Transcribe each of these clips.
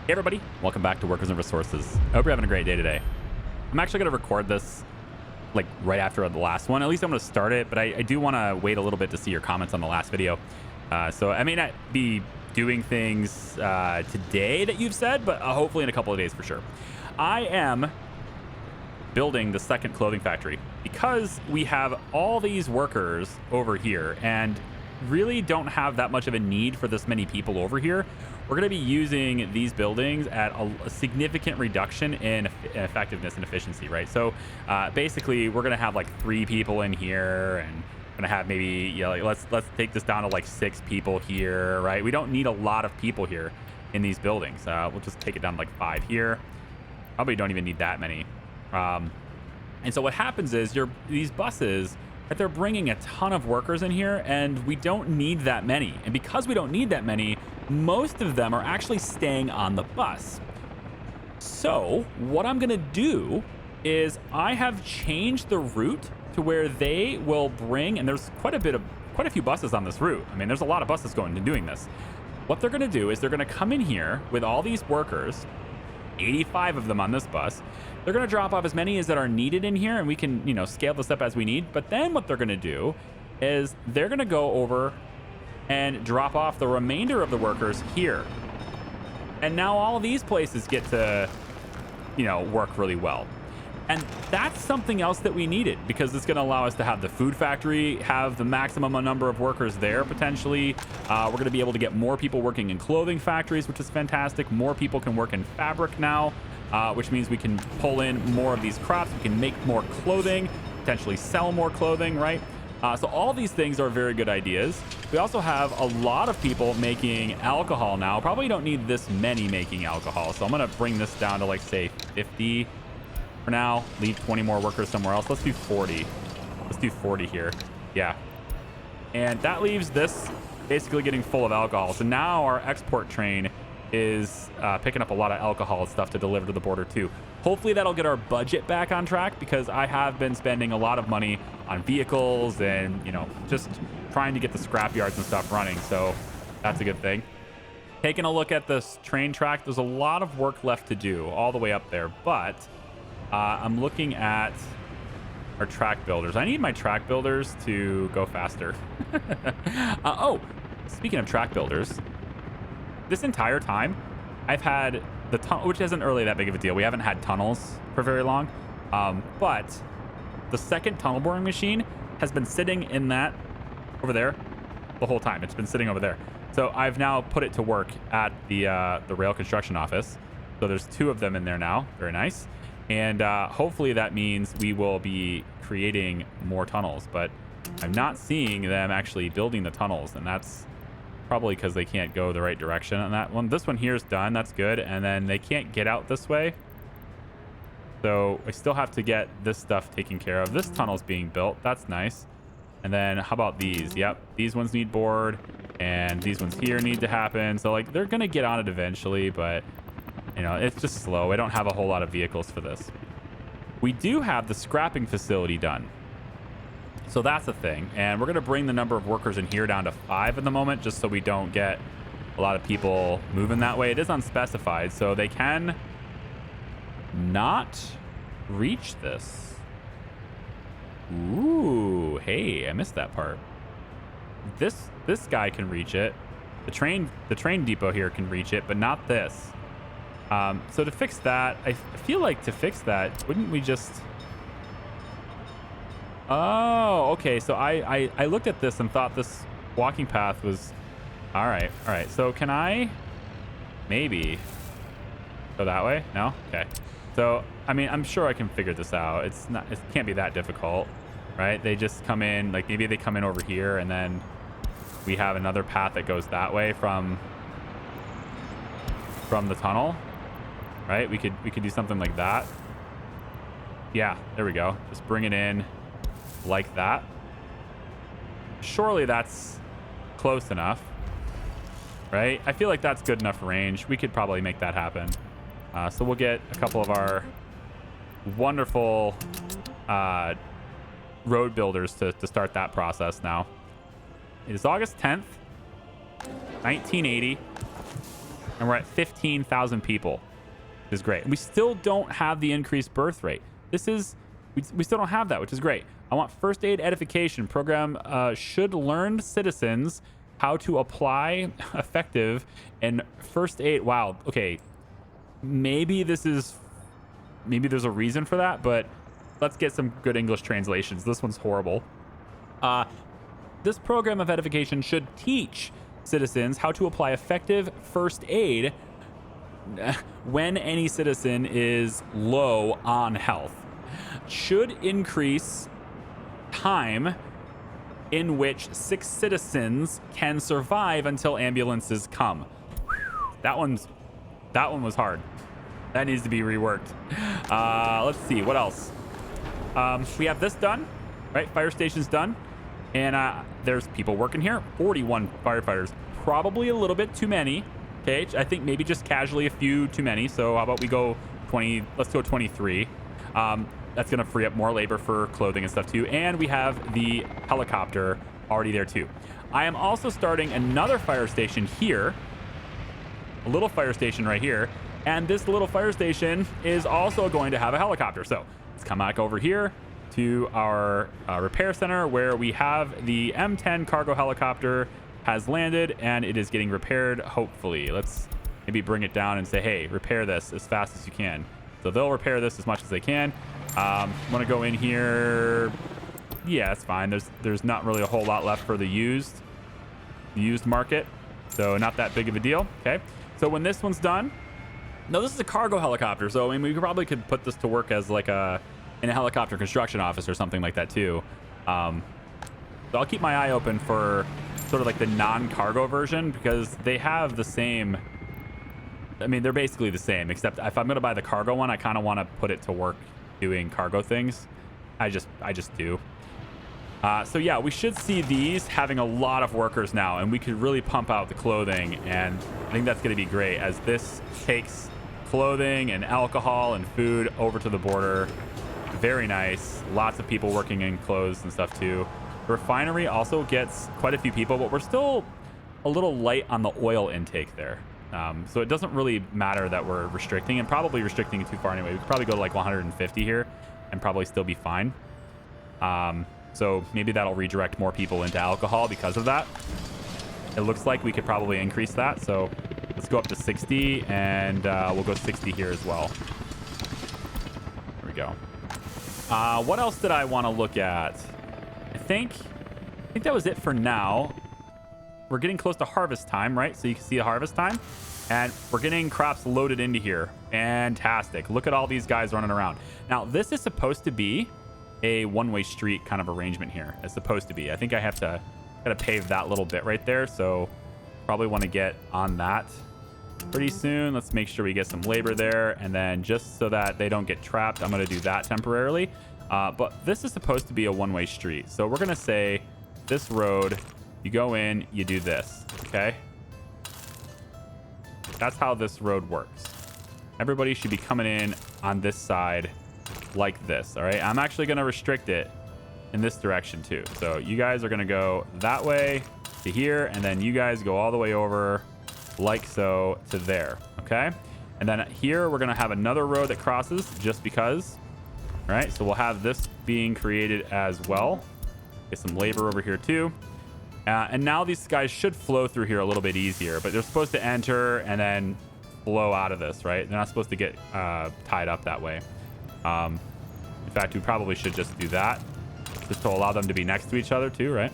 Hey everybody, welcome back to Workers and Resources. I hope you're having a great day today. I'm actually going to record this like right after the last one. At least I'm going to start it, but I do want to wait a little bit to see your comments on the last video. So I may not be doing things today that you've said, but hopefully in a couple of days for sure. I am building the second clothing factory because we have all these workers over here and really don't have that much of a need for this many people over here. We're going to be using these buildings at a significant reduction in effectiveness and efficiency, right? So basically, we're going to have like 3 people in here, and we're going to have maybe, like let's take this down to like 6 people here, right? We don't need a lot of people here in these buildings. We'll just take it down to like 5 here. Probably don't even need that many. And so what happens is these buses, that they're bringing a ton of workers in here, and we don't need that many. And because we don't need that many, most of them are actually staying on the bus. So what I'm gonna do is I have changed the route to where they will bring, and there's quite a few buses on this route. I mean, there's a lot of buses going and doing this. What they're gonna do is they're gonna come in here with all these workers, 85 of them on this bus. They're going to drop off as many as that are needed in here, and we can, scale this up as we need. But then what they're going to do is they're going to go over and drop off the remainder of the workers here. And now all of these places get to, work really well. And that's something else that we needed, because it's going to allow us to have the food factory have the maximum number of workers there potentially. We're going to be able to get more people working in clothing factories, which is fantastic. More people can work in fabric now, which means we can pull in more of these crops. We can make more clothing, potentially sell more clothing, right? So all these things are very good ideas. We also have a lot of people making alcohol now. Probably don't need this many making alcohol. So I'm going to bring this down to like, say, 50 for now. Leave 20 more workers somewhere else. Let's do 40. Let's do 40 here. Yeah. And that leaves this basically getting full of alcohol. So now our export train is picking up a lot of alcohol and stuff to deliver to the border too. Hopefully that'll get our budget back on track, because I have been spending a lot of money on vehicles and, just trying to get the scrap yards and stuff running. So that's a good thing. Taking a look at this train track, there's a lot of work left to do all the way up there, but I'm looking at our track builders. I need my track builders to go faster. Oh, speaking of track builders, this entire time I've had the tunnel, which isn't really that big of a deal. We haven't had tunnels for very long. But the second tunnel boring machine has been sitting in that over there the whole time. It's been sitting over there. So I've now put it to work at the rail construction office. So there's 2 of them in there now. Very nice. And hopefully that means we will be creating more tunnels, but I'm not seeing them actually building the tunnels, and that's probably because they can't go the right direction on that one. This one here is done. That's good. And then they can't get out this way. So I still have to get this stuff taken care of. This tunnel's being built. That's nice. And then how about these? Yep. These ones need board, and these ones here need to happen. So like they're going to get on it eventually, but it's just slow. I don't have a whole lot of vehicles for this. We do have the scrapping facility done. So that's the thing. And we're going to bring the number of workers in here down to 5 at the moment, just so we don't get a lot of people moving that way. It is unspecified, so they can not reach this. Ooh, hey, I missed that part. This guy can reach it. The train depot here can reach it, but not this. So to fix that, I feel like to fix that, wouldn't we just... Oh, okay. So I looked at this and thought this walking path was... All right. So can I maybe go that way? No? Okay. So, I mean, I'm sure I can figure this out. It can't be that difficult, right? They just come in, like maybe they come in over here, and then we have another path that goes that way from the tunnel, right? We could do something like that. Yeah, there we go. Just bring it in like that. Surely that's close enough, right? I feel like that's good enough range. We could probably make that happen. So we'll get a couple of our wonderful road builders to start that process now. It is August 10th, 1980. and we're at 15,000 people. Which is great. And we still don't have the increased birth rate. This is, we still don't have that, which is great. I want first aid edification. Program should learn citizens how to apply effective and first aid. Wow. Okay. Maybe there's a reason for that, but let's get some good English translations. This one's horrible. This program of edification should teach citizens how to apply effective first aid when any citizen is low on health. Should increase time in which 6 citizens can survive until ambulances come. That one was hard. That needs to be reworked. Let's see what else. We have this done, right? Fire station's done, and there's people working here. 41 firefighters, probably a little bit too many. Okay, I think maybe just casually a few too many. So how about we go 20? Let's go 23. That's going to free up more labor for clothing and stuff too. And we have the helicopter already there too. I am also starting another fire station here, a little fire station right here. And this little fire station is also going to have a helicopter. So let's come back over here to our repair center where we have the M10 cargo helicopter has landed and it is getting repaired. Hopefully, let's maybe bring it down and say, hey, repair this as fast as you can. So they'll repair this as much as they can. Want to go in here. Yeah, it's fine. There's not really a whole lot left for the used market. So not that big of a deal. Okay. So when this one's done, no, this is a cargo helicopter. So I mean, we probably could put this to work as like in a helicopter construction office or something like that too. So I'll keep my eye open for sort of like the non-cargo version because they have the same. I mean, they're basically the same, except if I'm going to buy the cargo one, I kind of want to put it to work doing cargo things. I just do. So yeah, we should see these having a lot of workers now, and we could really pump out the clothing, and I think that's going to be great as this takes clothing and alcohol and food over to the border. Very nice. Lots of people working in clothes and stuff too. The refinery also gets quite a few people, but we're still a little light on the oil intake there. So it doesn't really matter that we're restricting, and probably restricting it too far anyway. We could probably go to like 150 here and probably still be fine. So maybe that'll redirect more people into alcohol because of that. It looks like we could probably increase that. So let's go up to 60, and we'll go 60 here as well. There we go. What else did I want to look at? I think that was it for now. We're getting close to harvest time, right? So you can see the harvest time, and we're getting crops loaded into here. Fantastic. Look at all these guys running around. Now, this is supposed to be a one-way street kind of arrangement here. It's supposed to be. I think I have to gotta pave that little bit right there. So probably want to get on that pretty soon. Let's make sure we get some labor there. And then just so that they don't get trapped, I'm going to do that temporarily. But this is supposed to be a one-way street. So we're going to say this road, you go in, you do this. Okay. That's how this road works. Everybody should be coming in on this side like this. All right. I'm actually going to restrict it in this direction too. So you guys are going to go that way to here, and then you guys go all the way over like so to there. Okay. And then here we're going to have another road that crosses just because. All right. So we'll have this being created as well. Get some labor over here too. And now these guys should flow through here a little bit easier, but they're supposed to enter and then flow out of this, right? They're not supposed to get tied up that way. In fact, we probably should just do that just to allow them to be next to each other too, right?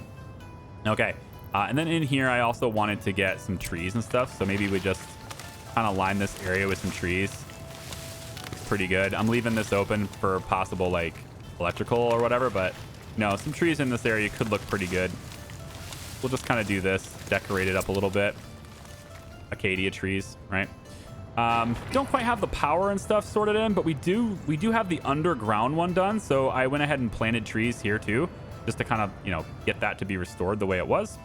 Okay. And then in here, I also wanted to get some trees and stuff. So maybe we just kind of line this area with some trees. It's pretty good. I'm leaving this open for possible like electrical or whatever, but no, some trees in this area could look pretty good. We'll just kind of do this, decorate it up a little bit. Acacia trees, right? Don't quite have the power and stuff sorted in, but we do have the underground one done. So I went ahead and planted trees here too, just to kind of, you know, get that to be restored the way it was.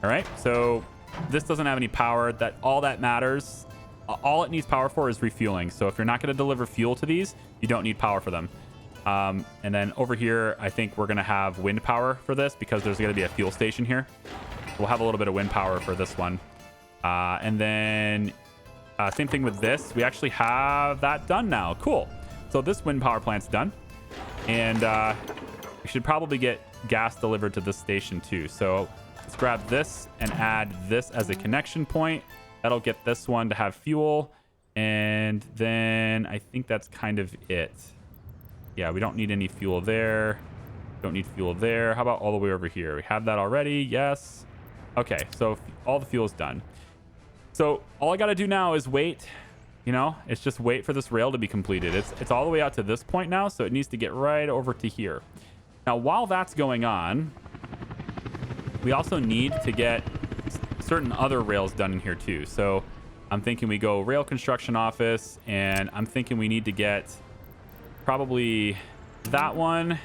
All right. So this doesn't have any power. All that matters. All it needs power for is refueling. So if you're not going to deliver fuel to these, you don't need power for them. And then over here, I think we're going to have wind power for this because there's going to be a fuel station here. We'll have a little bit of wind power for this one. And then Same thing with this. We actually have that done now. Cool. So this wind power plant's done. And we should probably get gas delivered to this station too. So let's grab this and add this as a connection point. That'll get this one to have fuel. And then I think that's kind of it. Yeah, we don't need any fuel there. Don't need fuel there. How about all the way over here? We have that already. Yes. Okay, so all the fuel is done. So all I got to do now is wait. You know, it's just wait for this rail to be completed. It's all the way out to this point now, so it needs to get right over to here. Now, while that's going on, we also need to get certain other rails done in here too. So I'm thinking we go rail construction office, and I'm thinking we need to get probably that one,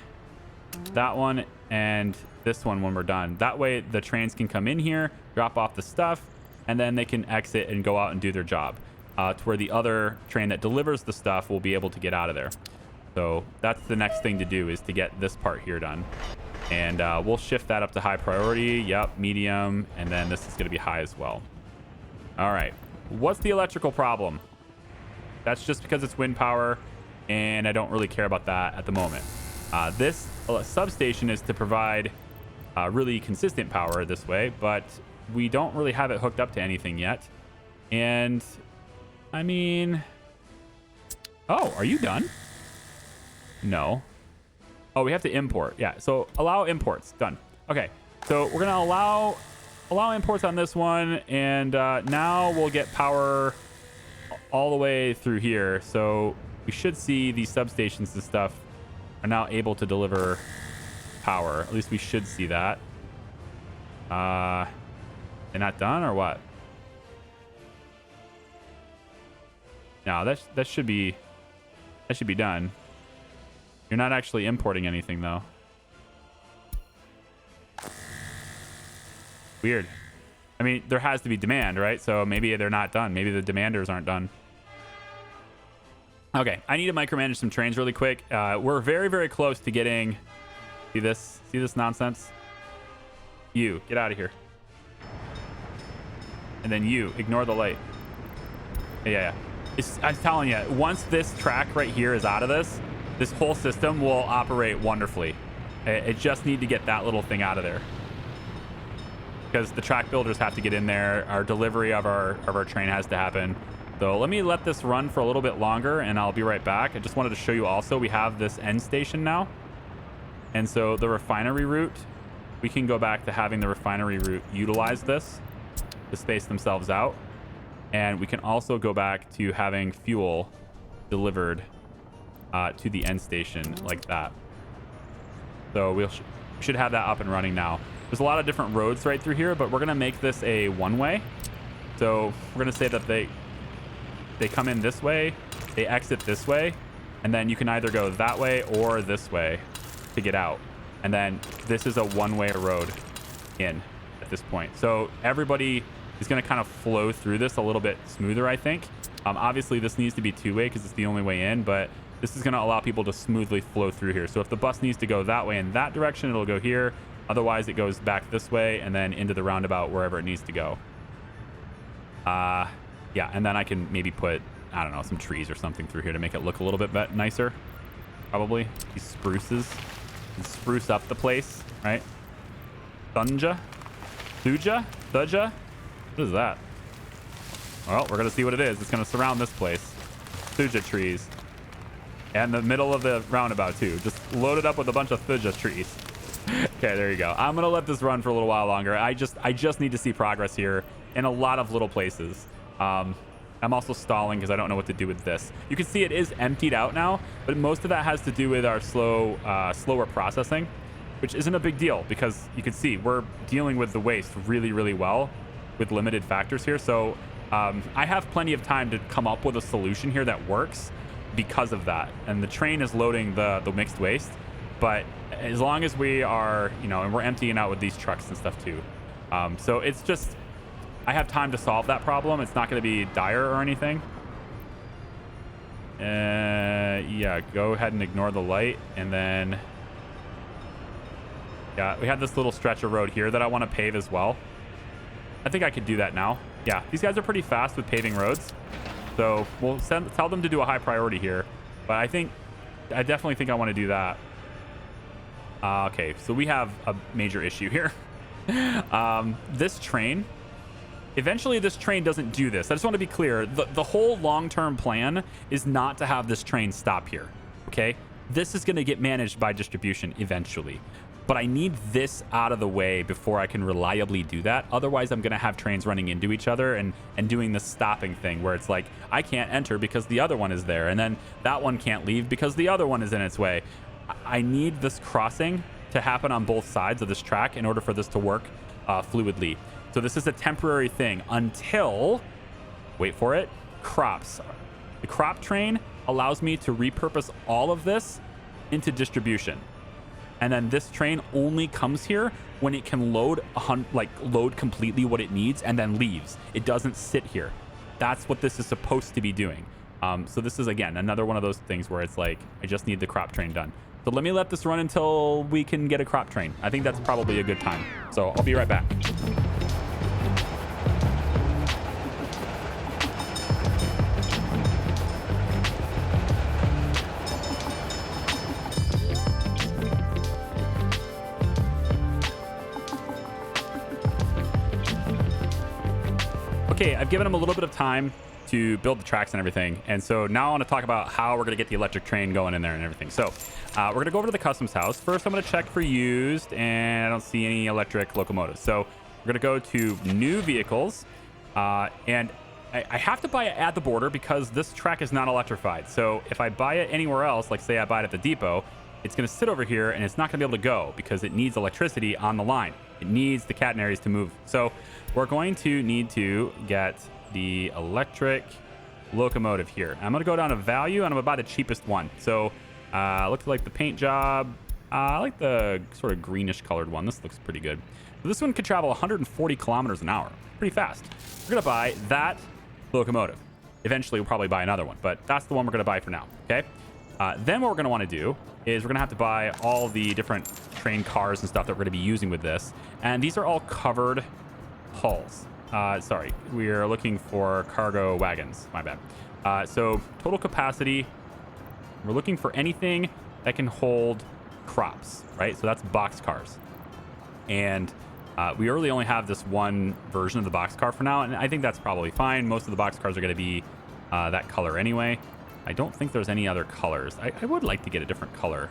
and this one when we're done. That way the trains can come in here, drop off the stuff, and then they can exit and go out and do their job. To where the other train that delivers the stuff will be able to get out of there. So that's the next thing to do, is to get this part here done. And we'll shift that up to high priority. Yep, medium. And then this is going to be high as well. All right. What's the electrical problem? That's just because it's wind power, and I don't really care about that at the moment. This substation is to provide really consistent power this way, but we don't really have it hooked up to anything yet. And I mean, oh, are you done? No. Oh, we have to import. Yeah, so allow imports. Done. Okay, so we're gonna allow imports on this one, and now we'll get power all the way through here. So we should see these substations and stuff are now able to deliver power. At least we should see that. They're not done or what? No, that should be done. You're not actually importing anything though. Weird. I mean, there has to be demand, right? So maybe they're not done. Maybe the demanders aren't done. Okay, I need to micromanage some trains really quick. We're very, very close to getting... See this? See this nonsense? You, get out of here. And then you, ignore the light. Yeah. I'm telling you, once this track right here is out of this whole system will operate wonderfully. It just need to get that little thing out of there. Because the track builders have to get in there. Our delivery of our train has to happen. So let me let this run for a little bit longer, and I'll be right back. I just wanted to show you also, we have this end station now. And so the refinery route, we can go back to having the refinery route utilize this to space themselves out. And we can also go back to having fuel delivered to the end station like that. So we should have that up and running now. There's a lot of different roads right through here, but we're going to make this a one-way. So we're going to say that they come in this way, they exit this way, and then you can either go that way or this way to get out. And then this is a one-way road in at this point. So everybody is going to kind of flow through this a little bit smoother, I think. Obviously, this needs to be two-way because it's the only way in, but this is going to allow people to smoothly flow through here. So if the bus needs to go that way in that direction, it'll go here. Otherwise, it goes back this way and then into the roundabout wherever it needs to go. Yeah, and then I can maybe put, I don't know, some trees or something through here to make it look a little bit nicer. Probably. These spruces. And spruce up the place, right? Thunja? Thuja? Thuja? What is that? Well, we're going to see what it is. It's going to surround this place. Thuja trees. And the middle of the roundabout, too. Just loaded up with a bunch of Thuja trees. Okay, there you go. I'm going to let this run for a little while longer. I just need to see progress here in a lot of little places. I'm also stalling because I don't know what to do with this. You can see it is emptied out now, but most of that has to do with our slower processing, which isn't a big deal because you can see we're dealing with the waste really, really well with limited factors here. So I have plenty of time to come up with a solution here that works because of that. And the train is loading the mixed waste, but as long as we are, you know, and we're emptying out with these trucks and stuff too. So it's just, I have time to solve that problem. It's not going to be dire or anything. Yeah, go ahead and ignore the light. And then, yeah, we have this little stretch of road here that I want to pave as well. I think I could do that now. Yeah, these guys are pretty fast with paving roads. So we'll tell them to do a high priority here. But I definitely think I want to do that. Okay, so we have a major issue here. This train, eventually this train doesn't do this. I just want to be clear. The whole long-term plan is not to have this train stop here. Okay, this is going to get managed by distribution eventually. But I need this out of the way before I can reliably do that. Otherwise, I'm going to have trains running into each other and doing this stopping thing where it's like, I can't enter because the other one is there. And then that one can't leave because the other one is in its way. I need this crossing to happen on both sides of this track in order for this to work fluidly. So this is a temporary thing until, wait for it, crops. The crop train allows me to repurpose all of this into distribution. And then this train only comes here when it can load completely what it needs and then leaves. It doesn't sit here. That's what this is supposed to be doing. So this is, again, another one of those things where it's like, I just need the crop train done. So let me let this run until we can get a crop train. I think that's probably a good time. So I'll be right back. Okay, I've given them a little bit of time to build the tracks and everything. And so now I want to talk about how we're going to get the electric train going in there and everything. So we're going to go over to the customs house. First, I'm going to check for used, and I don't see any electric locomotives. So we're going to go to new vehicles. And I have to buy it at the border because this track is not electrified. So if I buy it anywhere else, like say I buy it at the depot, it's going to sit over here and it's not going to be able to go because it needs electricity on the line. It needs the catenaries to move. So we're going to need to get the electric locomotive here. I'm going to go down to value and I'm going to buy the cheapest one. So looks like the paint job. I like the sort of greenish colored one. This looks pretty good. So this one could travel 140 kilometers an hour. Pretty fast. We're going to buy that locomotive. Eventually, we'll probably buy another one, but that's the one we're going to buy for now. Okay. Then what we're going to want to do is we're going to have to buy all the different train cars and stuff that we're going to be using with this. And these are all covered hulls. Sorry, we are looking for cargo wagons. My bad. So total capacity, we're looking for anything that can hold crops, right? So that's box cars. And we really only have this one version of the box car for now, and I think that's probably fine. Most of the box cars are going to be that color anyway. I don't think there's any other colors. I would like to get a different color,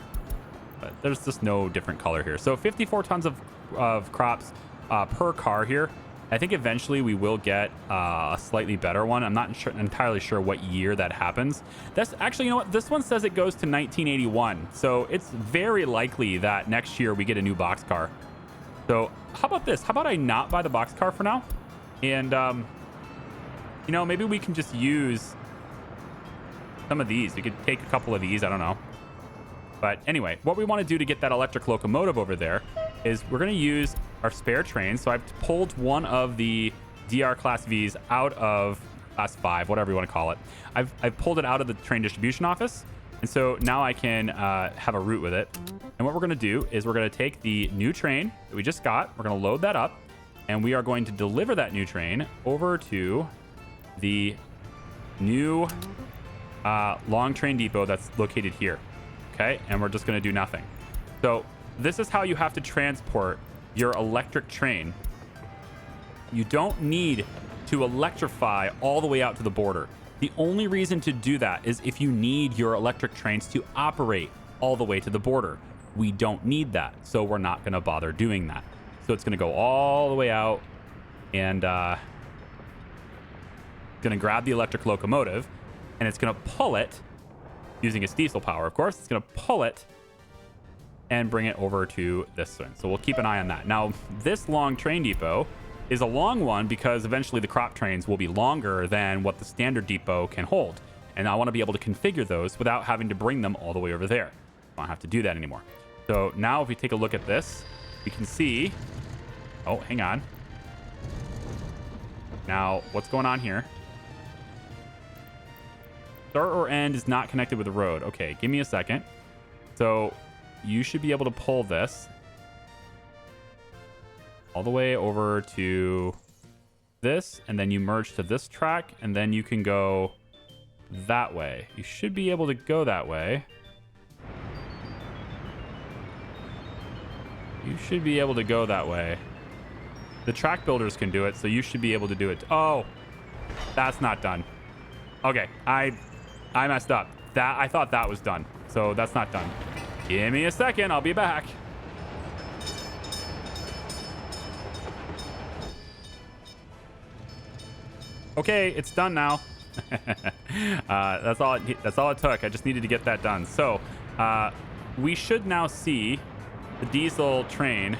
but there's just no different color here. So 54 tons of crops per car here. I think eventually we will get a slightly better one. I'm not entirely sure what year that happens. That's actually, you know what? This one says it goes to 1981. So it's very likely that next year we get a new box car. So how about this? How about I not buy the box car for now? And, you know, maybe we can just use some of these. We could take a couple of these. I don't know. But anyway, what we want to do to get that electric locomotive over there is we're going to use our spare train. So I've pulled one of the DR Class Vs out of Class 5, whatever you want to call it. I've pulled it out of the train distribution office. And so now I can have a route with it. And what we're going to do is we're going to take the new train that we just got. We're going to load that up. And we are going to deliver that new train over to the new long train depot that's located here. Okay, and we're just going to do nothing. So this is how you have to transport your electric train. You don't need to electrify all the way out to the border. The only reason to do that is if you need your electric trains to operate all the way to the border. We don't need that, so we're not going to bother doing that. So it's going to go all the way out and going to grab the electric locomotive, and it's going to pull it using its diesel power, of course. It's going to pull it and bring it over to this one. So we'll keep an eye on that. Now, this long train depot is a long one because eventually the crop trains will be longer than what the standard depot can hold. And I want to be able to configure those without having to bring them all the way over there. I don't have to do that anymore. So now if we take a look at this, we can see, oh, hang on. Now, what's going on here? Start or end is not connected with the road. Okay, give me a second. So you should be able to pull this all the way over to this, and then you merge to this track, and then you can go that way. You should be able to go that way. You should be able to go that way. The track builders can do it, so you should be able to do it. Oh, that's not done. Okay, I messed up. I thought that was done, so that's not done. Give me a second, I'll be back. Okay, it's done now. That's all it took. I just needed to get that done. So we should now see the diesel train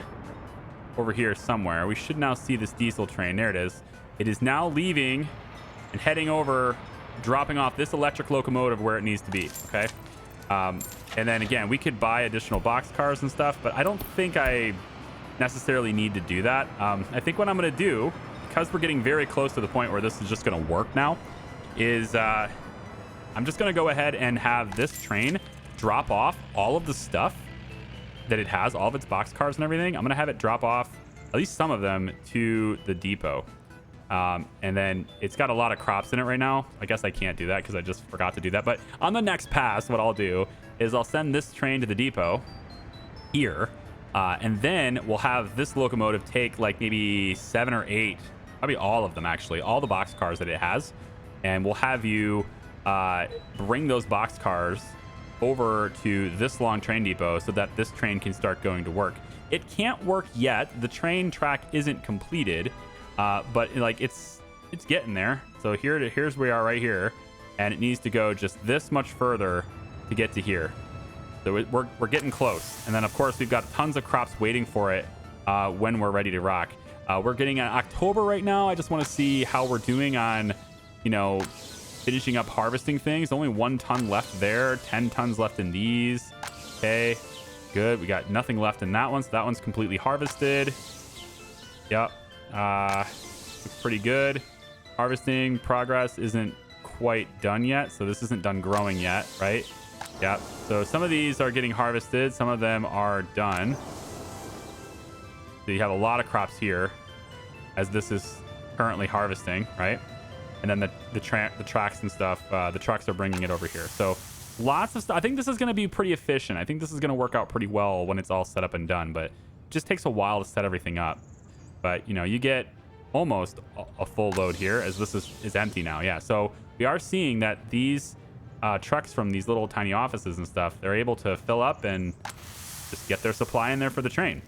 over here somewhere. We should now see this diesel train. There it is. It is now leaving and heading over, dropping off this electric locomotive where it needs to be. Okay. And then again, we could buy additional boxcars and stuff, but I don't think I necessarily need to do that. I think what I'm going to do, because we're getting very close to the point where this is just going to work now, is I'm just going to go ahead and have this train drop off all of the stuff that it has, all of its boxcars and everything. I'm going to have it drop off at least some of them to the depot. And then it's got a lot of crops in it right now. I guess I can't do that because I just forgot to do that. But on the next pass, what I'll do is I'll send this train to the depot here. And then we'll have this locomotive take like maybe 7 or 8, probably all of them actually, all the boxcars that it has. And we'll have you bring those boxcars over to this long train depot so that this train can start going to work. It can't work yet. The train track isn't completed. But like it's getting there. So here's where we are right here, and it needs to go just this much further to get to here. So we're getting close. And then of course we've got tons of crops waiting for it when we're ready to rock. We're getting in October right now. I just want to see how we're doing on, finishing up harvesting things. Only 1 ton left there, 10 tons left in these. Okay, good. We got nothing left in that one, so that one's completely harvested. Yep. Looks pretty good. Harvesting progress isn't quite done yet, so this isn't done growing yet, right? Yeah. So some of these are getting harvested, some of them are done. So you have a lot of crops here as this is currently harvesting, right? And then the tracks and stuff, the trucks are bringing it over here. So lots of stuff. I think this is going to be pretty efficient. I think this is going to work out pretty well when it's all set up and done, but it just takes a while to set everything up. But, you get almost a full load here as this is empty now. Yeah, so we are seeing that these trucks from these little tiny offices and stuff, they're able to fill up and just get their supply in there for the train.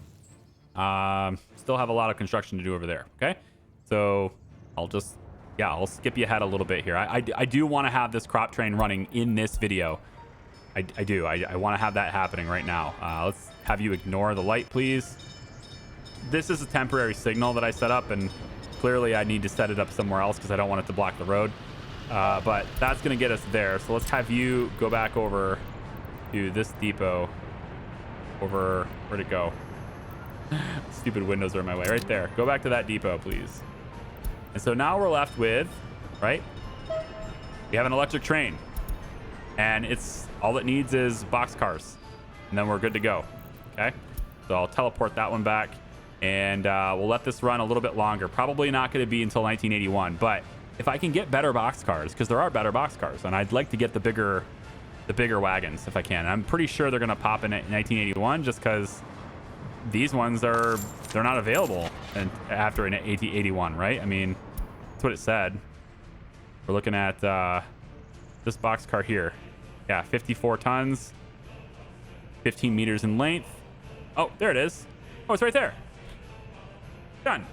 Still have a lot of construction to do over there, okay? So I'll skip you ahead a little bit here. I do want to have this crop train running in this video. I do. I want to have that happening right now. Let's have you ignore the light, please. This is a temporary signal that I set up, and clearly I need to set it up somewhere else because I don't want it to block the road. But that's going to get us there. So let's have you go back over to this depot. Over, where'd it go? Stupid windows are in my way. Right there. Go back to that depot, please. And so now we're left with, right? We have an electric train. And it's all it needs is boxcars. And then we're good to go. Okay? So I'll teleport that one back. And we'll let this run a little bit longer. Probably not going to be until 1981. But if I can get better boxcars, because there are better boxcars, and I'd like to get the bigger wagons if I can. I'm pretty sure they're going to pop in 1981 just because these ones they're not available after an 81, right? I mean, that's what it said. We're looking at this boxcar here. Yeah, 54 tons, 15 meters in length. Oh, there it is. Oh, it's right there. Done.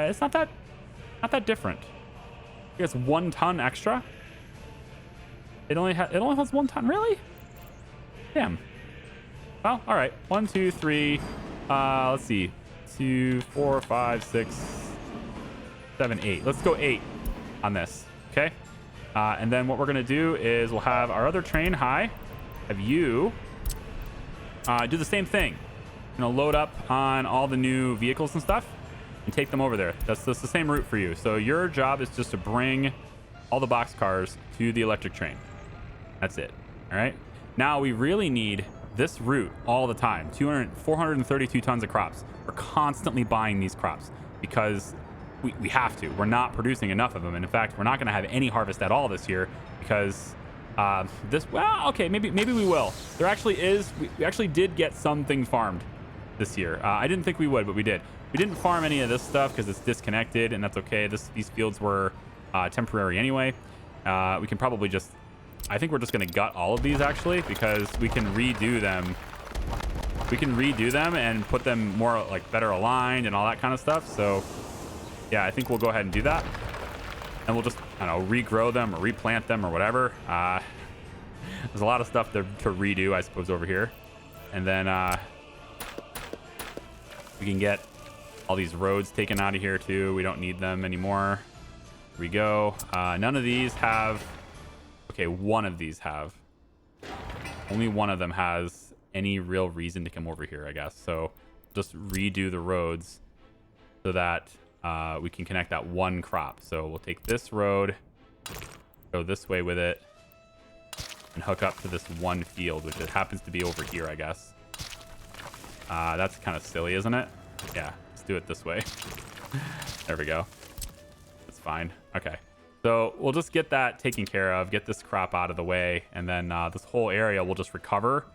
It's not that different. It's 1 ton extra. It only has 1 ton. Really? Damn. Well, all right. 1, 2, 3. Let's see. 2, 4, 5, 6, 7, 8. Let's go 8 on this. Okay. And then what we're gonna do is we'll have our other train high. Have you do the same thing. Load up on all the new vehicles and stuff and take them over there. That's the same route for you. So your job is just to bring all the boxcars to the electric train. That's it. All right. Now we really need this route all the time. 432 tons of crops. We're constantly buying these crops because we have to. We're not producing enough of them. And in fact, we're not going to have any harvest at all this year because well, okay, maybe we will. There actually is, we actually did get something farmed this year. I didn't think we would, but we did. We didn't farm any of this stuff because it's disconnected, and that's okay. These fields were temporary anyway. We can probably just, I think we're just going to gut all of these actually, because we can redo them. We can redo them and put them more like better aligned and all that kind of stuff. So yeah, I think we'll go ahead and do that. And we'll just, I don't know, regrow them or replant them or whatever. There's a lot of stuff to redo, I suppose, over here. And then we can get all these roads taken out of here too. We don't need them anymore. Here we go. None of these have, okay, one of these have. Only one of them has any real reason to come over here, I guess. So just redo the roads so that we can connect that one crop. So we'll take this road, go this way with it, and hook up to this one field, which it happens to be over here, I guess. That's kind of silly, isn't it? Yeah, let's do it this way. There we go. That's fine. Okay. So we'll just get that taken care of, get this crop out of the way, and then this whole area will just recover,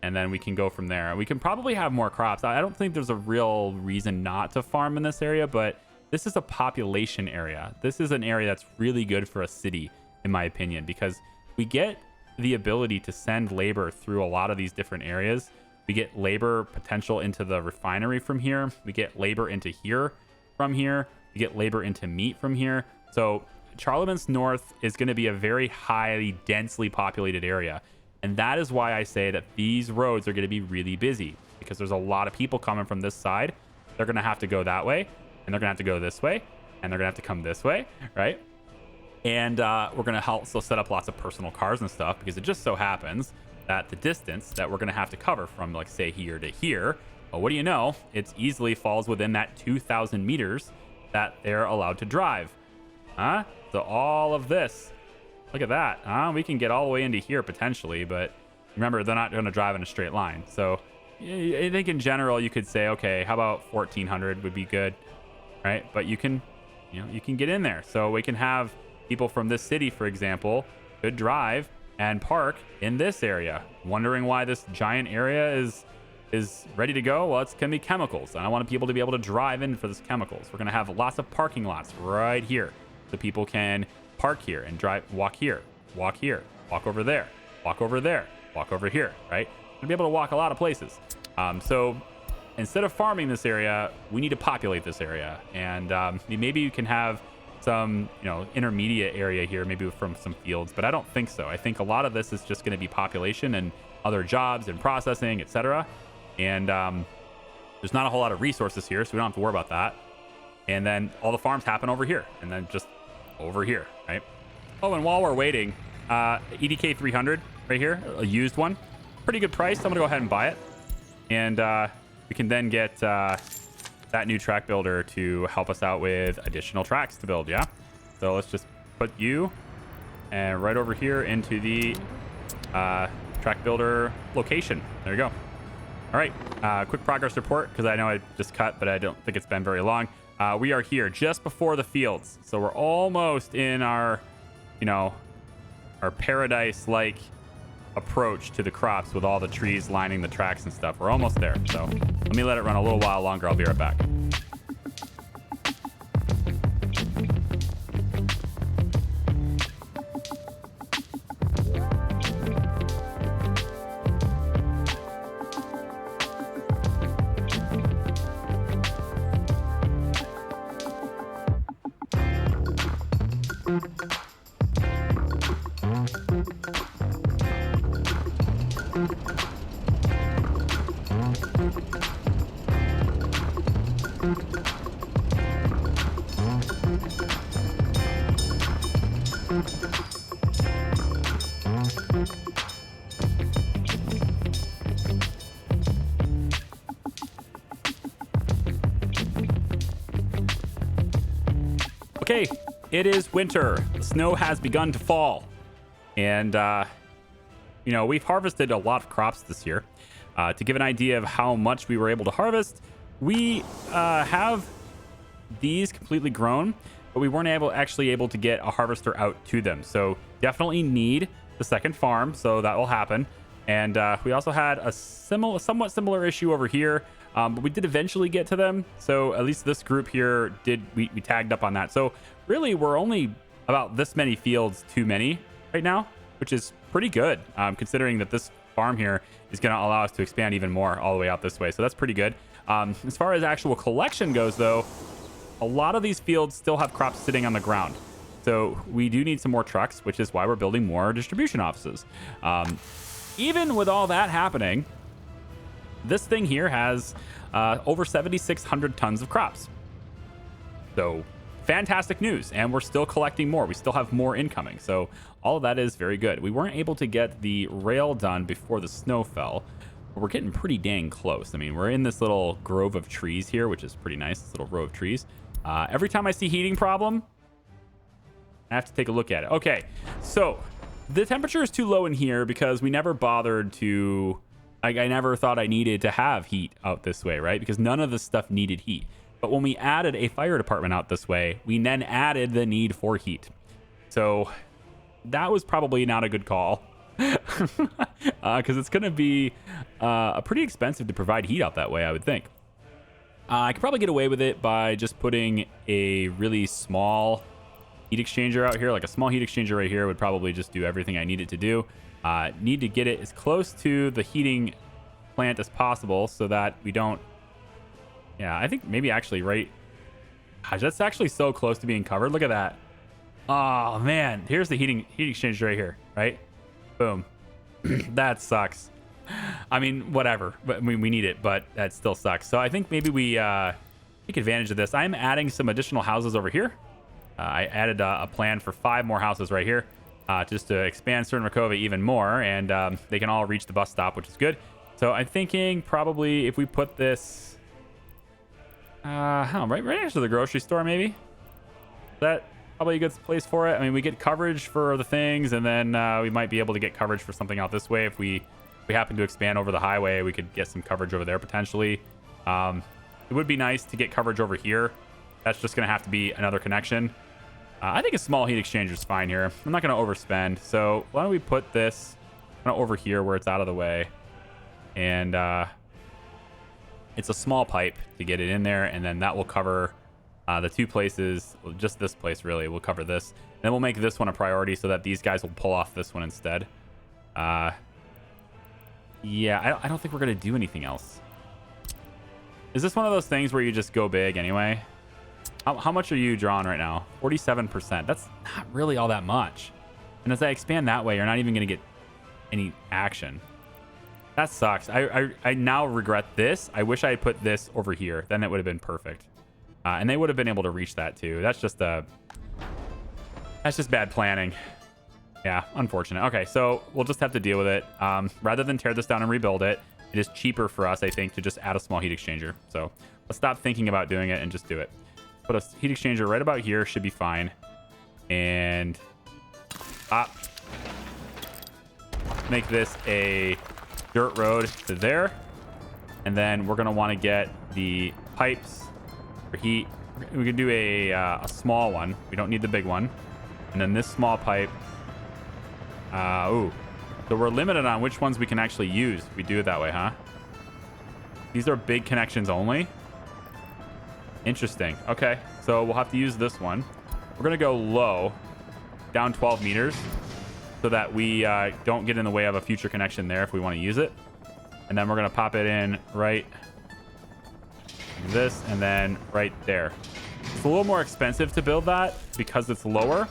and then we can go from there. We can probably have more crops. I don't think there's a real reason not to farm in this area, but this is a population area. This is an area that's really good for a city, in my opinion, because we get the ability to send labor through a lot of these different areas. We get labor potential into the refinery from here. We get labor into here from here. We get labor into meat from here. So Charlemagne's North is going to be a very highly densely populated area. And that is why I say that these roads are going to be really busy, because there's a lot of people coming from this side. They're going to have to go that way, and they're going to have to go this way, and they're going to have to come this way, right? And we're going to also set up lots of personal cars and stuff, because it just so happens that the distance that we're going to have to cover from, like, say, here to here, well, what do you know? It easily falls within that 2,000 meters that they're allowed to drive. So all of this, look at that. We can get all the way into here potentially, but remember, they're not going to drive in a straight line. So I think in general, you could say, okay, how about 1,400 would be good, right? But you can get in there. So we can have people from this city, for example, could drive and park in this area, wondering why this giant area is ready to go. Well, it's going to be chemicals, and I want people to be able to drive in for this chemicals. We're going to have lots of parking lots right here, so people can park here and walk here, walk over there, walk over there, walk over here, right? We're gonna be able to walk a lot of places. So instead of farming this area, we need to populate this area, and maybe you can have some, intermediate area here, maybe from some fields, but I don't think so. I think a lot of this is just going to be population and other jobs and processing, etc. And there's not a whole lot of resources here, so we don't have to worry about that. And then all the farms happen over here, and then just over here, right? Oh, and while we're waiting, EDK 300 right here, a used one, pretty good price. I'm gonna go ahead and buy it, and we can then get that new track builder to help us out with additional tracks to build. Yeah, so let's just put you and right over here into the track builder location. There you go. All right, quick progress report, because I know I just cut, but I don't think it's been very long. We are here just before the fields, so we're almost in our, our paradise-like approach to the crops with all the trees lining the tracks and stuff. We're almost there, so let me let it run a little while longer. I'll be right back. Okay, it is winter. The snow has begun to fall. And, we've harvested a lot of crops this year. To give an idea of how much we were able to harvest, we have these completely grown, but we weren't actually able to get a harvester out to them. So definitely need the second farm, so that will happen. And we also had a somewhat similar issue over here, but we did eventually get to them. So at least this group here we tagged up on that. So really, we're only about this many fields too many right now, which is pretty good, considering that this farm here is going to allow us to expand even more all the way out this way. So that's pretty good. As far as actual collection goes, though, a lot of these fields still have crops sitting on the ground. So we do need some more trucks, which is why we're building more distribution offices. Even with all that happening, this thing here has over 7,600 tons of crops. So fantastic news. And we're still collecting more. We still have more incoming. So all of that is very good. We weren't able to get the rail done before the snow fell. But we're getting pretty dang close. I mean, we're in this little grove of trees here, which is pretty nice. This little row of trees. Every time I see heating problem, I have to take a look at it. Okay, so the temperature is too low in here because we never bothered to... I never thought I needed to have heat out this way, right? Because none of this stuff needed heat. But when we added a fire department out this way, we then added the need for heat. So that was probably not a good call. Because it's going to be pretty expensive to provide heat out that way, I would think. I could probably get away with it by just putting a really small heat exchanger out here. Like a small heat exchanger right here would probably just do everything I need it to do. Need to get it as close to the heating plant as possible so that we don't... Yeah, I think maybe actually right... Gosh, that's actually so close to being covered. Look at that. Oh, man. Here's the heat exchanger right here, right? Boom. That sucks. I mean, whatever. But we need it, but that still sucks. So I think maybe we take advantage of this. I'm adding some additional houses over here. I added a plan for 5 more houses right here just to expand Cernrakova even more, and they can all reach the bus stop, which is good. So I'm thinking probably if we put this right next to the grocery store, maybe. Is that probably a good place for it? I mean, we get coverage for the things, and then we might be able to get coverage for something out this way. If we happen to expand over the highway, we could get some coverage over there potentially. It would be nice to get coverage over here. That's just going to have to be another connection. I think a small heat exchanger is fine here. I'm not going to overspend. So why don't we put this over here where it's out of the way. And it's a small pipe to get it in there. And then that will cover the 2 places. Well, just this place, really. We'll cover this. And then we'll make this one a priority so that these guys will pull off this one instead. Yeah, I don't think we're going to do anything else. Is this one of those things where you just go big anyway? How much are you drawing right now? 47%. That's not really all that much. And as I expand that way, you're not even going to get any action. That sucks. I now regret this. I wish I had put this over here. Then it would have been perfect. And they would have been able to reach that too. That's just bad planning. Yeah, unfortunate. Okay, so we'll just have to deal with it. Rather than tear this down and rebuild it, it is cheaper for us, I think, to just add a small heat exchanger. So let's stop thinking about doing it and just do it. Put a heat exchanger right about here. Should be fine. And make this a dirt road to there. And then we're going to want to get the pipes for heat. We can do a small one. We don't need the big one. And then this small pipe. So we're limited on which ones we can actually use if we do it that way, huh? These are big connections only. Interesting. Okay, so we'll have to use this one. We're going to go low, down 12 meters, so that we don't get in the way of a future connection there if we want to use it. And then we're going to pop it in right like this, and then right there. It's a little more expensive to build that because it's lower,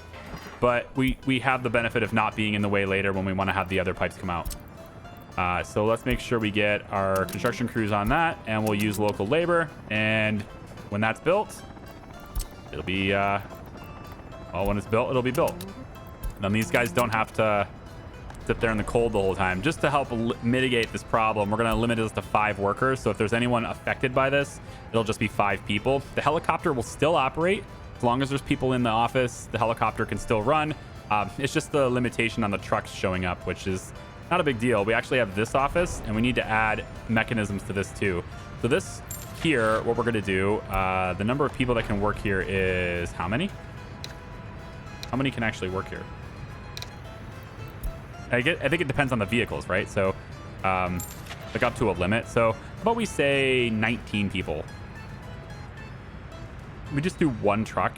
but we have the benefit of not being in the way later when we want to have the other pipes come out. So let's make sure we get our construction crews on that, and we'll use local labor. And when that's built, it'll be, well, when it's built, it'll be built. Then these guys don't have to sit there in the cold the whole time. Just to help mitigate this problem, we're going to limit this to 5 workers. So if there's anyone affected by this, it'll just be 5 people. The helicopter will still operate. As long as there's people in the office, the helicopter can still run. It's just the limitation on the trucks showing up, which is not a big deal. We actually have this office, and we need to add mechanisms to this too. So this here, what we're going to do, the number of people that can work here is how many? How many can actually work here? I think it depends on the vehicles, right? So, like up to a limit. So, how about we say 19 people? We just do one truck.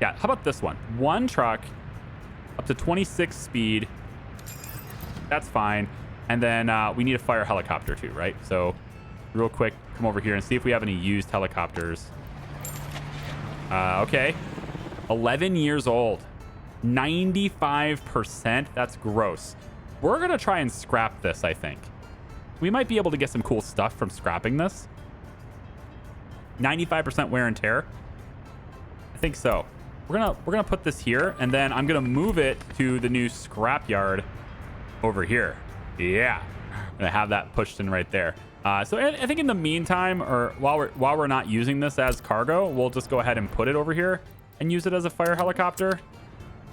Yeah, how about this one? One truck, up to 26 speed. That's fine. And then we need a fire helicopter too, right? So, real quick, come over here and see if we have any used helicopters. Okay. 11 years old. 95%. That's gross. We're going to try and scrap this, I think. We might be able to get some cool stuff from scrapping this. 95% wear and tear. I think so. We're gonna put this here, and then I'm gonna move it to the new scrapyard over here. Yeah, I'm gonna have that pushed in right there. So I think in the meantime, or while we're not using this as cargo, we'll just go ahead and put it over here and use it as a fire helicopter,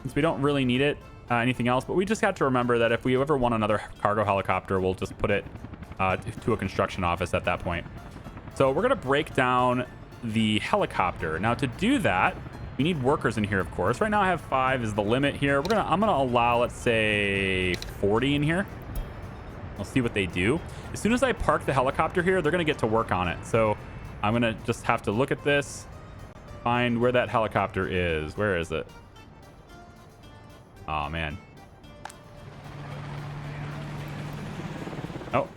since we don't really need it anything else. But we just have to remember that if we ever want another cargo helicopter, we'll just put it to a construction office at that point. So we're gonna break down the helicopter. Now to do that, we need workers in here, of course. Right now I have 5 is the limit here. I'm gonna allow, let's say, 40 in here. I'll see what they do. As soon as I park the helicopter here, they're gonna get to work on it. So I'm gonna just have to look at this, find where that helicopter is. Where is it? Oh man. Oh.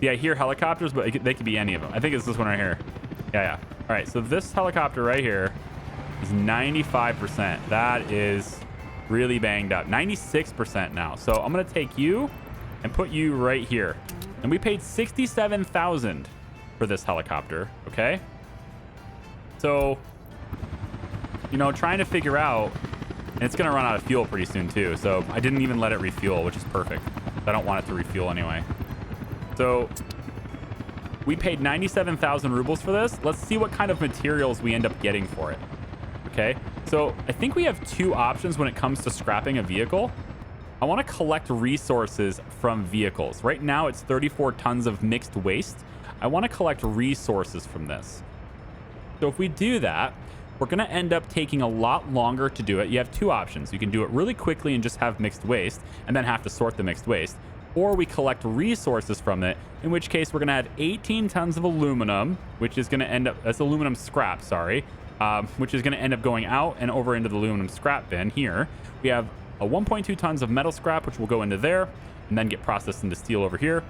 Yeah, I hear helicopters, but they could be any of them. I think it's this one right here. Yeah. All right, so this helicopter right here is 95%. That is really banged up. 96% now. So I'm going to take you and put you right here. And we paid $67,000 for this helicopter, okay? So, you know, trying to figure out, and it's going to run out of fuel pretty soon too. So I didn't even let it refuel, which is perfect. I don't want it to refuel anyway. So we paid 97,000 rubles for this. Let's see what kind of materials we end up getting for it. Okay, so I think we have 2 options when it comes to scrapping a vehicle. I want to collect resources from vehicles. Right now it's 34 tons of mixed waste. I want to collect resources from this. So if we do that, we're going to end up taking a lot longer to do it. You have 2 options. You can do it really quickly and just have mixed waste and then have to sort the mixed waste. Or we collect resources from it, in which case we're going to have 18 tons of aluminum, which is going to end up, that's aluminum scrap, sorry, which is going to end up going out and over into the aluminum scrap bin here. We have a 1.2 tons of metal scrap, which will go into there and then get processed into steel over here.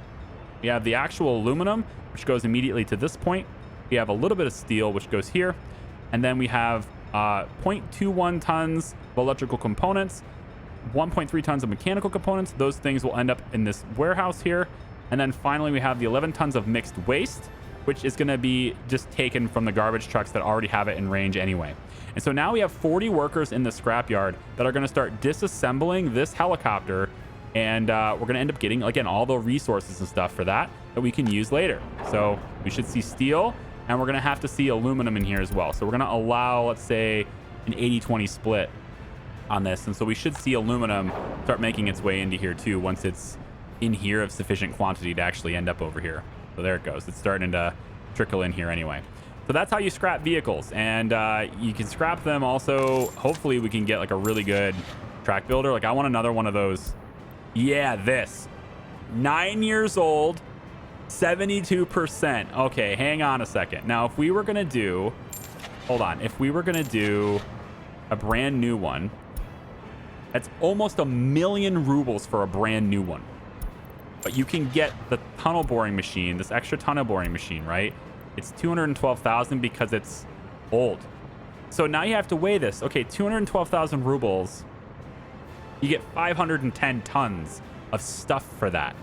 We have the actual aluminum, which goes immediately to this point. We have a little bit of steel, which goes here. And then we have 0.21 tons of electrical components, 1.3 tons of mechanical components. Those things will end up in this warehouse here. And then finally, we have the 11 tons of mixed waste, which is going to be just taken from the garbage trucks that already have it in range anyway. And so now we have 40 workers in the scrapyard that are going to start disassembling this helicopter. And we're going to end up getting, again, all the resources and stuff for that we can use later. So we should see steel, and we're going to have to see aluminum in here as well. So we're going to allow, let's say, an 80-20 split on this. And so we should see aluminum start making its way into here too once it's in here of sufficient quantity to actually end up over here. So there it goes. It's starting to trickle in here anyway. So that's how you scrap vehicles. And you can scrap them also. Hopefully we can get like a really good track builder. Like I want another one of those. Yeah, this. 9 years old, 72%. Okay, hang on a second. Now, if we were going to do... Hold on. If we were going to do a brand new one, that's almost 1 million rubles for a brand new one. But you can get the tunnel boring machine, this extra tunnel boring machine, right? It's 212,000 because it's old. So now you have to weigh this. Okay, 212,000 rubles. You get 510 tons of stuff for that,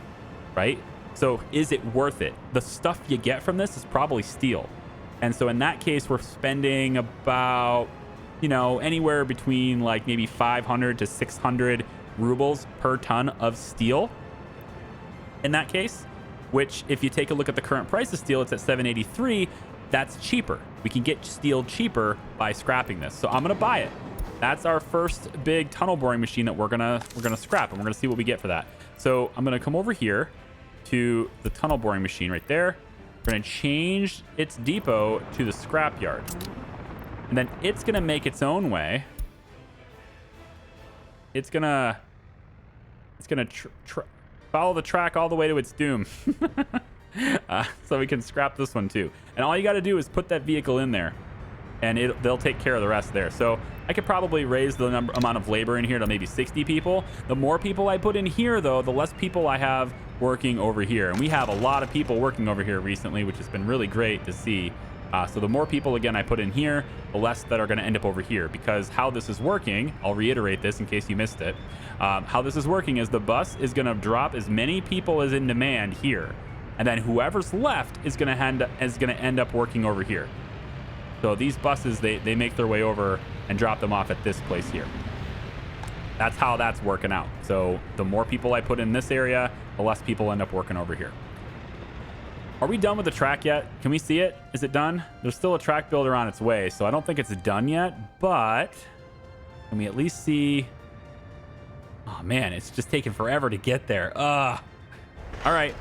right? So is it worth it? The stuff you get from this is probably steel. And so in that case, we're spending about, you know, anywhere between like maybe 500 to 600 rubles per ton of steel in that case, which if you take a look at the current price of steel, it's at 783. That's cheaper. We can get steel cheaper by scrapping this. So I'm going to buy it. That's our first big tunnel boring machine that we're gonna scrap, and we're gonna see what we get for that. So I'm gonna come over here to the tunnel boring machine right there. We're going to change its depot to the scrapyard. And then it's going to make its own way. It's going to follow the track all the way to its doom. So we can scrap this one too. And all you got to do is put that vehicle in there, and they'll take care of the rest there. So I could probably raise the amount of labor in here to maybe 60 people. The more people I put in here, though, the less people I have working over here. And we have a lot of people working over here recently, which has been really great to see. So the more people, again, I put in here, the less that are going to end up over here. Because how this is working, I'll reiterate this in case you missed it. How this is working is the bus is going to drop as many people as in demand here. And then whoever's left is going to end up working over here. So these buses, they make their way over and drop them off at this place here. That's how that's working out. So the more people I put in this area, the less people end up working over here. Are we done with the track yet? Can we see it? Is it done? There's still a track builder on its way, so I don't think it's done yet, but can we at least see? Oh man, it's just taking forever to get there. All right,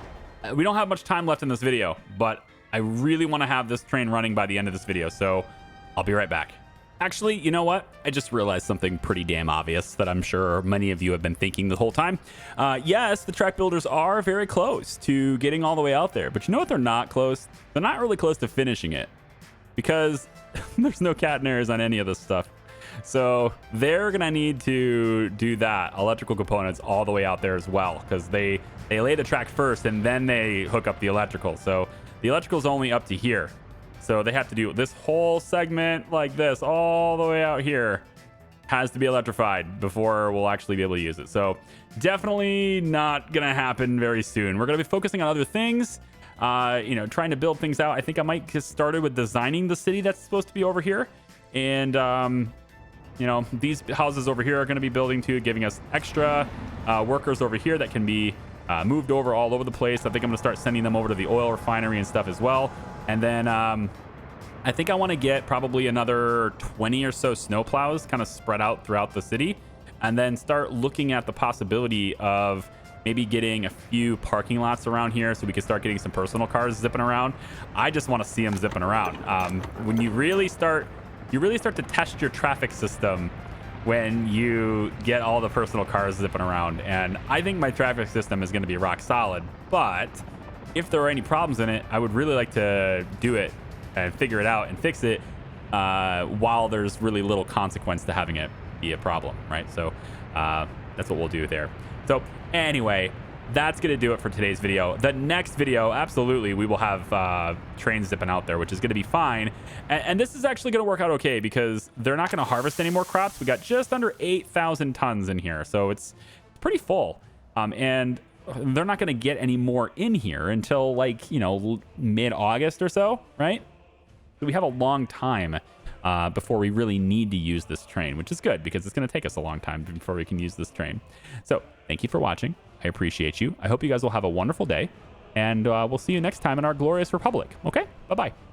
we don't have much time left in this video, but I really want to have this train running by the end of this video, so I'll be right back. Actually, you know what? I just realized something pretty damn obvious that I'm sure many of you have been thinking the whole time. Yes, the track builders are very close to getting all the way out there, but you know what? They're not close. They're not really close to finishing it because there's no catenaries on any of this stuff. So they're going to need to do that, electrical components, all the way out there as well, because they lay the track first and then they hook up the electrical. So the electrical is only up to here. So they have to do this whole segment like this all the way out here has to be electrified before we'll actually be able to use it. So definitely not going to happen very soon. We're going to be focusing on other things, trying to build things out. I think I might get started with designing the city that's supposed to be over here. And, these houses over here are going to be building too, giving us extra workers over here that can be moved over all over the place. I think I'm going to start sending them over to the oil refinery and stuff as well. And then I think I want to get probably another 20 or so snowplows kind of spread out throughout the city, and then start looking at the possibility of maybe getting a few parking lots around here so we can start getting some personal cars zipping around. I just want to see them zipping around. When you really start to test your traffic system when you get all the personal cars zipping around. And I think my traffic system is going to be rock solid, but if there are any problems in it, I would really like to do it and figure it out and fix it while there's really little consequence to having it be a problem, right? So that's what we'll do there. So anyway, that's going to do it for today's video. The next video, absolutely, we will have trains zipping out there, which is going to be fine. And this is actually going to work out okay because they're not going to harvest any more crops. We got just under 8,000 tons in here, so it's pretty full. And they're not going to get any more in here until mid-August or so, right? So we have a long time before we really need to use this train, which is good because it's going to take us a long time before we can use this train. So thank you for watching. I appreciate you. I hope you guys will have a wonderful day, and we'll see you next time in our glorious republic. Okay? Bye-bye.